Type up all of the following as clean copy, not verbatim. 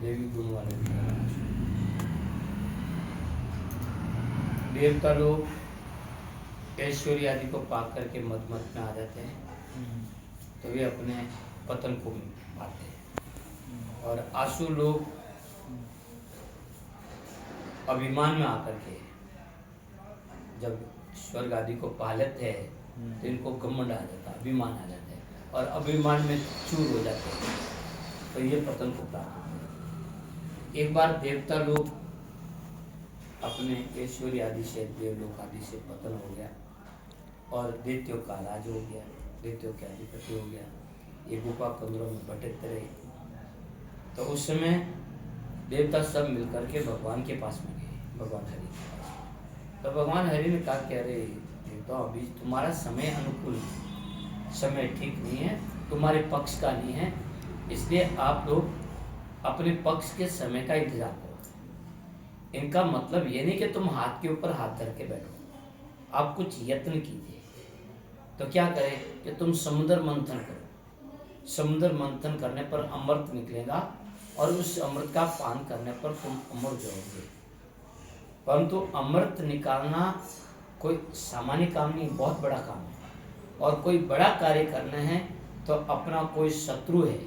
देवी गुण वाले देवता लोग ऐश्वर्य आदि को पाक करके मत में आ जाते हैं, तो वे अपने पतन को पाते हैं। और आसुर लोग अभिमान में आकर के जब स्वर्ग आदि को पा लेते हैं तो इनको घमंड आ जाता है, अभिमान आ जाता है, और अभिमान में चूर हो जाते हैं, तो ये पतन को प्राप्त होते हैं। एक बार देवता लोग अपने ऐश्वर्य आदि से, देवलोक आदि से पतन हो गया और दैत्यों का राज हो गया, दैत्यों के अधिपति हो गया, ये गुफा कमरों में भटकते रहे। तो उस समय देवता सब मिलकर के भगवान के पास में गए, भगवान हरि के पास। तो भगवान हरि ने कहा कि अरे देवता, अभी तुम्हारा समय अनुकूल, समय ठीक नहीं है, तुम्हारे पक्ष का नहीं है, इसलिए आप लोग अपने पक्ष के समय का इंतजार करो। इनका मतलब ये नहीं कि तुम हाथ के ऊपर हाथ धर के बैठो, आप कुछ यत्न कीजिए। तो क्या करें कि तुम समुद्र मंथन करो, समुद्र मंथन करने पर अमृत निकलेगा और उस अमृत का पान करने पर तुम अमर जाओगे। परंतु अमृत निकालना कोई सामान्य काम नहीं, बहुत बड़ा काम है। और कोई बड़ा कार्य करना है तो अपना कोई शत्रु है,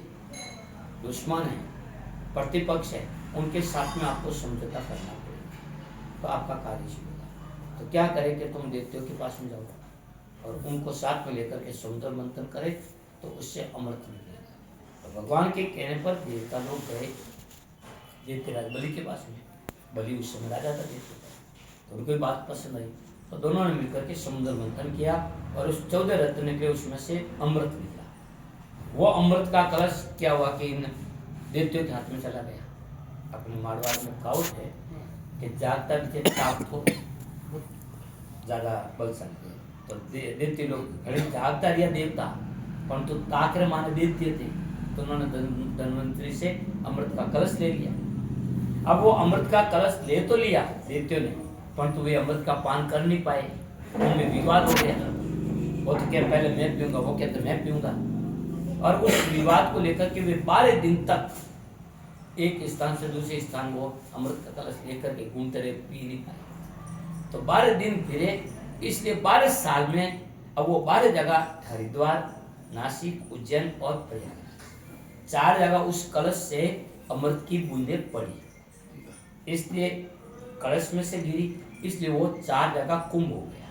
दुश्मन है, प्रतिपक्ष है, उनके साथ में आपको समझौता करना पड़ेगा, तो आपका कार्य शुरू होगा। तो क्या करें कि तुम देवताओं के पास में जाओ और उनको साथ में लेकर के समुद्र मंथन करें, तो उससे अमृत मिलेगा। तो भगवान के कहने पर देवता लोग गए दैत्यराज बलि के पास में। बलि उस समय राजा था दैत्यों का, तो उनको बात पसंद आई, तो दोनों ने मिलकर के समुद्र मंथन किया और उस 14 रत्न निकले, उसमें से अमृत निकला। वो अमृत का कलश क्या हुआ कि इन दैत्यों के हाथ में चला गया। अपने मारवाड़ में कहावत है कि जागता भी ताप को ज्यादा बलशाली है। तो दैत्य लोग घड़ी जागता रिया देवता, परंतु ताकरे माने दैत्य थे, तो उन्होंने धन्वंतरी से अमृत का कलश ले लिया। अब वो अमृत का कलश ले तो लिया दैत्यों ने, परंतु वे अमृत का पान कर नहीं पाए, उनमें विवाद हो गया। वो तो क्या पहले मैं पीऊंगा, वो कहते मैं पीऊंगा, और उस विवाद को लेकर के वे 12 दिन तक एक स्थान से दूसरे स्थान वो अमृत का कलश लेकर के घूमते रहे, पी नहीं पाए। तो 12 दिन फिरे, इसलिए 12 साल में अब वो 12 जगह, हरिद्वार, नासिक, उज्जैन और प्रयागराज, 4 जगह उस कलश से अमृत की बूंदें पड़ी। इसलिए कलश में से गिरी, इसलिए वो 4 जगह कुंभ हो गया।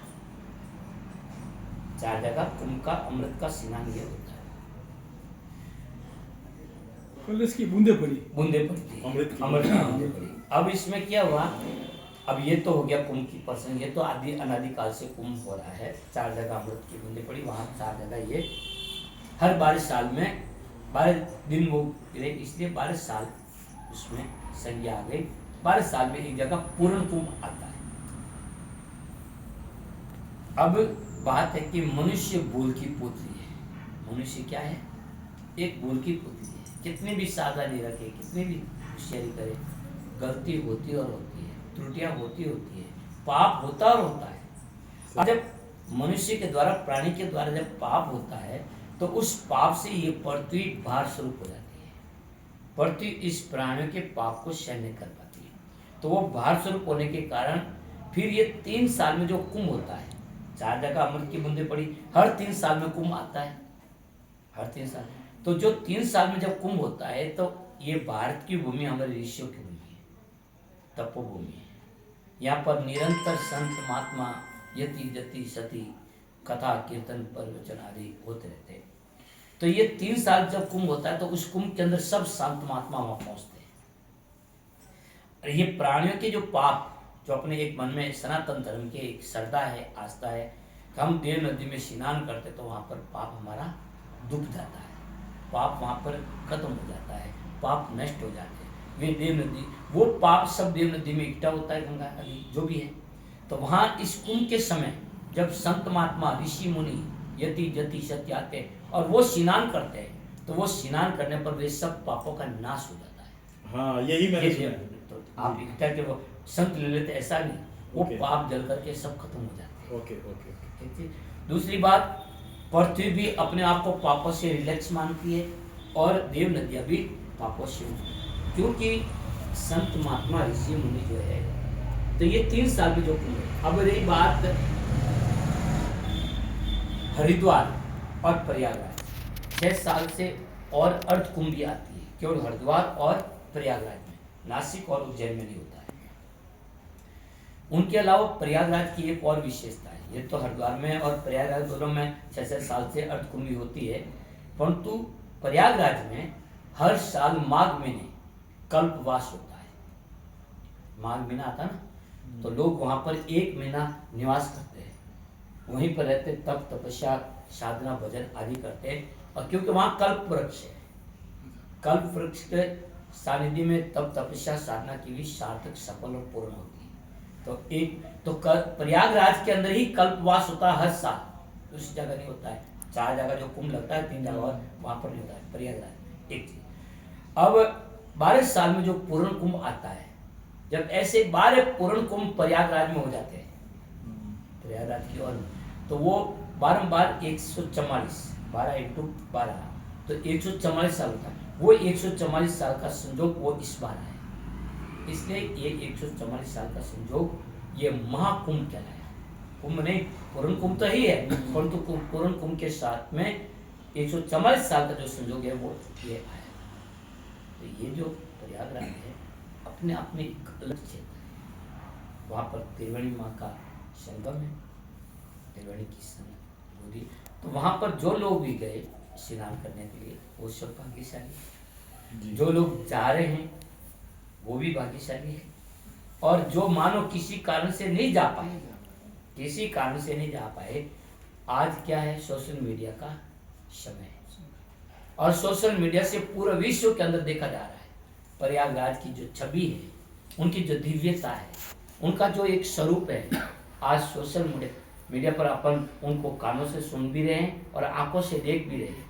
4 जगह कुंभ का अमृत का स्नान ये होता है। कलश की बूंदे पड़ी, बूंदे पड़ती, अमृत की बूंदे पड़ी। अब इसमें क्या हुआ, अब ये तो हो गया कुंभ की प्रसंग, ये तो आदि अनादिकाल से कुंभ हो रहा है। 4 जगह अमृत की बूंदे पड़ी, वहाँ 4 जगह ये हर 12 साल में 12 दिन वो गिरे, इसलिए 12 साल उसमें संज्ञा आ गई। 12 साल में एक जगह पूर्ण कुंभ आता है। अब बात है कि मनुष्य बोल की पुत्री है। मनुष्य क्या है, एक बोल की पुत्री है। कितनी भी सावधानी रखे, कितनी भी होशियारी करे, गलती होती और होती है, त्रुटियां होती है, पाप होता और होता है। और जब मनुष्य के द्वारा, प्राणी के द्वारा जब पाप होता है, तो उस पाप से ये पृथ्वी भार स्वरूप हो जाती है। पृथ्वी इस प्राणियों के पाप को सहन नहीं कर पाती है, तो वो भार स्वरूप होने के कारण फिर ये 3 साल में जो कुंभ होता है, 4 जगह अमृत की बूंदें पड़ी, हर 3 साल में कुंभ आता है, हर 3 साल। तो जो 3 साल में जब कुंभ होता है, तो ये भारत की भूमि हमारे ऋषियों की भूमि है, तपोभूमि है। यहाँ पर निरंतर संत महात्मा यति जति सती कथा कीर्तन प्रवचन आदि होते रहते हैं। तो ये 3 साल जब कुंभ होता है, तो उस कुंभ के अंदर सब संत महात्मा वहां पहुंचते हैं। और ये प्राणियों के जो पाप, जो अपने एक मन में सनातन धर्म के एक श्रद्धा है, आस्था है, हम देव नदी में स्नान करते तो वहां पर पाप हमारा डूब जाता है, पाप वहां पर खत्म हो जाता है, पाप नष्ट हो जाते हैं। वे देव नदी, वो पाप सब देव नदी में इकट्ठा होता है, गंगा नदी जो भी है। तो वहां इस कुंभ के समय जब संत महात्मा, ऋषि मुनि, यति जति सत्य आते हैं और वो स्नान करते हैं, तो वो स्नान करने पर वे सब पापों का नाश हो जाता है। हाँ, यही मैंने सुना। तो आप इकट्ठा के वो संत ले लेते, ऐसा नहीं, वो पाप जल करके सब खत्म हो जाते हैं। ओके। दूसरी बात, पृथ्वी भी अपने आप को पापों से रिलैक्स मानती है और देव नदियाँ भी पापों से क्योंकि संत महात्मा ऋषि मुनि जो है, तो ये 3 साल में जो कुंभ है। अब रही बात हरिद्वार और प्रयागराज, 6 साल से और अर्ध कुंभ भी आती है, केवल हरिद्वार और प्रयागराज में, नासिक और उज्जैन में नहीं होता है। उनके अलावा प्रयागराज की एक और विशेषता है, ये तो हरिद्वार में और प्रयागराज दोनों में 6 साल से अर्ध कुंभ भी होती है, परंतु प्रयागराज में हर साल माघ महीने कल्पवास होता है। माघ महीना आता ना, तो लोग वहां पर 1 महीना निवास करते हैं, वहीं पर रहते, तप तपस्या साधना भजन आदि करते हैं। और क्योंकि वहां कल्प वृक्ष है, कल्प वृक्ष के सानिध्य में तप तपस्या साधना की भी सार्थक सफल और पूर्ण होती है। तो प्रयागराज के अंदर ही कल्पवास होता है हर साल, उस जगह नहीं होता है। 4 जगह जो कुंभ लगता है, 3 जगह और वहां पर नहीं होता है, प्रयागराज एक चीज। अब 12 साल में जो पूर्ण कुंभ आता है, जब ऐसे 12 पूर्ण कुंभ प्रयागराज में हो जाते हैं, प्रयागराज की ओर, तो वो बारंबार 144, 12 × 12, तो 144 साल होता है। वो 144 साल का संयोग वो इस बार आया, इसलिए ये 144 साल का संयोग ये महाकुंभ कहलाया। कुंभ नहीं, पूर्ण कुंभ तो ही है, परंतु पूर्ण कुंभ के साथ में 144 साल का जो संयोग है वो ये आया। तो ये जो प्रयागराज है, अपने आप में एक अलग क्षेत्र है। वहाँ पर त्रिवेणी माँ का संगम है, त्रिवेणी की संगम, तो वहाँ पर जो लोग भी गए स्नान करने के लिए, वो सब भाग्यशाली। जो लोग जा रहे हैं वो भी भाग्यशाली है, और जो मानो किसी कारण से नहीं जा पाए, किसी कारण से नहीं जा पाए, आज क्या है, सोशल मीडिया का समय है, और सोशल मीडिया से पूरे विश्व के अंदर देखा जा रहा है प्रयागराज की जो छवि है, उनकी जो दिव्यता है, उनका जो एक स्वरूप है, आज सोशल मीडिया पर अपन उनको कानों से सुन भी रहे हैं और आंखों से देख भी रहे हैं।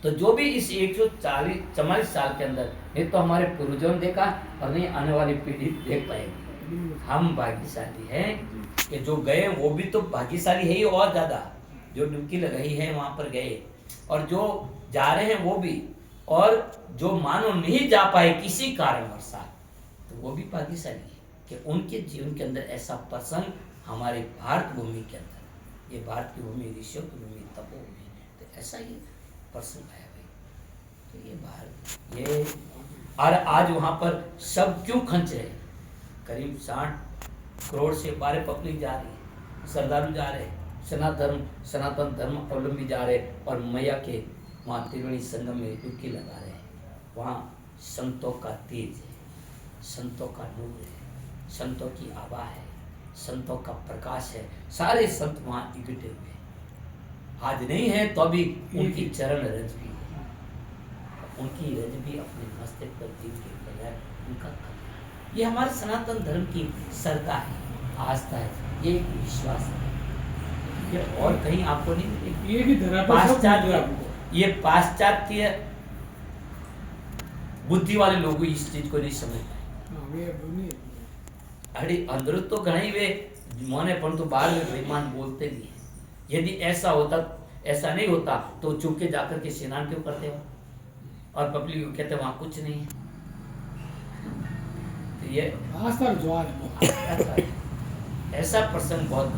तो जो भी इस 144 साल के अंदर नहीं तो हमारे पूर्वजों ने देखा और नहीं आने वाली पीढ़ी देख पाएगी। हम भाग्यशाली हैं कि जो गए वो भी तो भाग्यशाली है ही, और ज़्यादा जो डुबकी लगाई है वहाँ पर गए, और जो जा रहे हैं वो भी, और जो मानो नहीं जा पाए किसी कारणवश, तो वो भी भाग्यशाली है कि उनके जीवन के अंदर ऐसा प्रसंग हमारे भारत भूमि के अंदर, ये भारत की भूमि ऋषियों की भूमि, तपोभूमि, तो ऐसा ही प्रसंग आया भाई। तो ये भारत, ये और आज वहाँ पर सब क्यों खंच रहे, करीब 60 करोड़ से 12 पब्लिक जा रही है, श्रद्धालु जा रहे हैं, सनातन धर्म अवलंबी जा रहे हैं, और मैया के वहाँ त्रिवेणी संगम में डुबकी लगा रहे हैं। वहाँ संतों का तेज है, संतों का नूर है, संतों की आभा है, संतों का प्रकाश है, सारे संत वहाँ इकट्ठे हुए हैं। आज नहीं है तो अभी उनकी चरण रज भी है, उनकी रज भी अपने मस्तक पर जीव के ऊपर है, उनका कल्याण। ये हमारे सनातन धर्म की श्रद्धा है, आस्था है, ये एक विश्वास है, ये और कहीं आपको नहीं मिलेगी। ये भी धरा पर सब पाश्चात्य, ये पाश्चात्य बुद्धि वाले लोग इस चीज को नहीं समझते। अरे अंदर तो घणे वे मोने परंतु बाहर में बेईमान बोलते भी हैं। यदि ऐसा होता, ऐसा नहीं होता तो चुप के जाकर के स्नान क्यों करते हो, और पब्लिक को कहते वहां कुछ नहीं है। तो ये आस्था ज्वार है, ऐसा प्रसंग बहुत